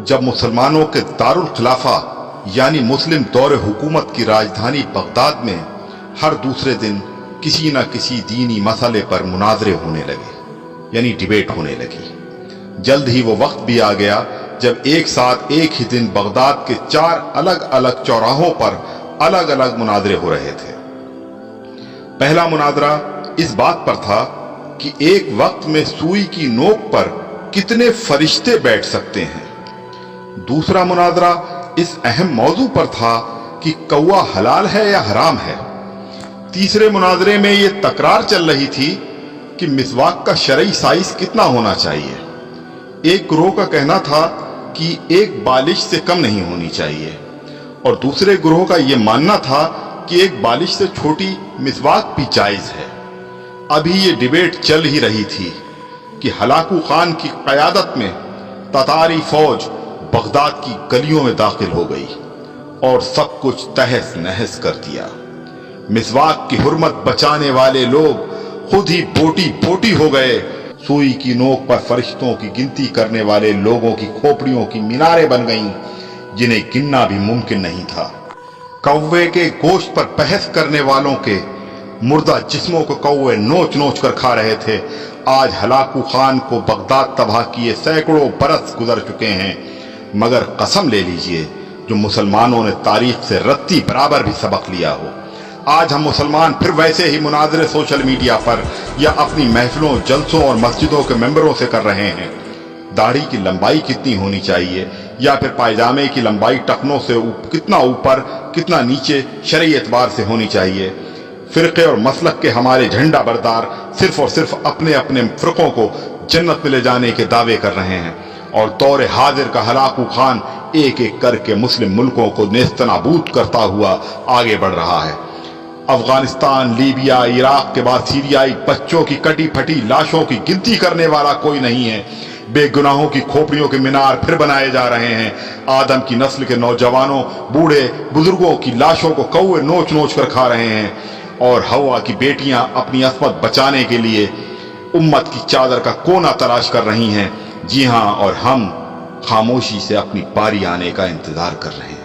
جب مسلمانوں کے دارل خلافہ یعنی مسلم دور حکومت کی راجدھانی بغداد میں ہر دوسرے دن کسی نہ کسی دینی مسئلے پر مناظرے ہونے لگے، یعنی ڈیبیٹ ہونے لگی۔ جلد ہی وہ وقت بھی آ گیا جب ایک ساتھ ایک ہی دن بغداد کے 4 الگ الگ چوراہوں پر الگ الگ مناظرے ہو رہے تھے۔ پہلا مناظرہ اس بات پر تھا کہ ایک وقت میں سوئی کی نوک پر کتنے فرشتے بیٹھ سکتے ہیں۔ دوسرا مناظرہ اس اہم موضوع پر تھا کہ کوا حلال ہے یا حرام ہے۔ تیسرے مناظرے میں یہ تکرار چل رہی تھی کہ مسواک کا شرعی سائز کتنا ہونا چاہیے۔ ایک گروہ کا کہنا تھا کہ 1 بالش سے کم نہیں ہونی چاہیے، اور دوسرے گروہ کا یہ ماننا تھا کہ 1 بالش سے چھوٹی مسواک بھی جائز ہے۔ ابھی یہ ڈیبیٹ چل ہی رہی تھی کہ ہلاکو خان کی قیادت میں تتاری فوج بغداد کی گلیوں میں داخل ہو گئی اور سب کچھ تہس نہس کر دیا۔ مسواک کی حرمت بچانے والے لوگ خود ہی بوٹی بوٹی ہو گئے۔ سوئی کی نوک پر فرشتوں کی گنتی کرنے والے لوگوں کی کھوپڑیوں کی میناریں بن گئیں جنہیں گننا بھی ممکن نہیں تھا۔ کوے کے گوشت پر بحث کرنے والوں کے مردہ جسموں کو کوے نوچ نوچ کر کھا رہے تھے۔ آج ہلاکو خان کو بغداد تباہ کیے سینکڑوں برس گزر چکے ہیں، مگر قسم لے لیجئے جو مسلمانوں نے تاریخ سے رتی برابر بھی سبق لیا ہو۔ آج ہم مسلمان پھر ویسے ہی مناظرے سوشل میڈیا پر یا اپنی محفلوں، جلسوں اور مسجدوں کے ممبروں سے کر رہے ہیں۔ داڑھی کی لمبائی کتنی ہونی چاہیے، یا پھر پائجامے کی لمبائی ٹخنوں سے کتنا اوپر کتنا نیچے شرعی اعتبار سے ہونی چاہیے۔ فرقے اور مسلک کے ہمارے جھنڈا بردار صرف اور صرف اپنے اپنے فرقوں کو جنت میں لے جانے کے دعوے کر رہے ہیں، اور دور حاضر کا ہلاکو خان ایک ایک کر کے مسلم ملکوں کو نیست نابود کرتا ہوا آگے بڑھ رہا ہے۔ افغانستان، لیبیا، عراق کے بعد سیریائی بچوں کی کٹی پھٹی لاشوں کی گنتی کرنے والا کوئی نہیں ہے۔ بے گناہوں کی کھوپڑیوں کے مینار پھر بنائے جا رہے ہیں۔ آدم کی نسل کے نوجوانوں، بوڑھے بزرگوں کی لاشوں کو کوے نوچ نوچ کر کھا رہے ہیں، اور ہوا کی بیٹیاں اپنی عصمت بچانے کے لیے امت کی چادر کا کونا تلاش کر رہی ہیں۔ جی ہاں، اور ہم خاموشی سے اپنی باری آنے کا انتظار کر رہے ہیں۔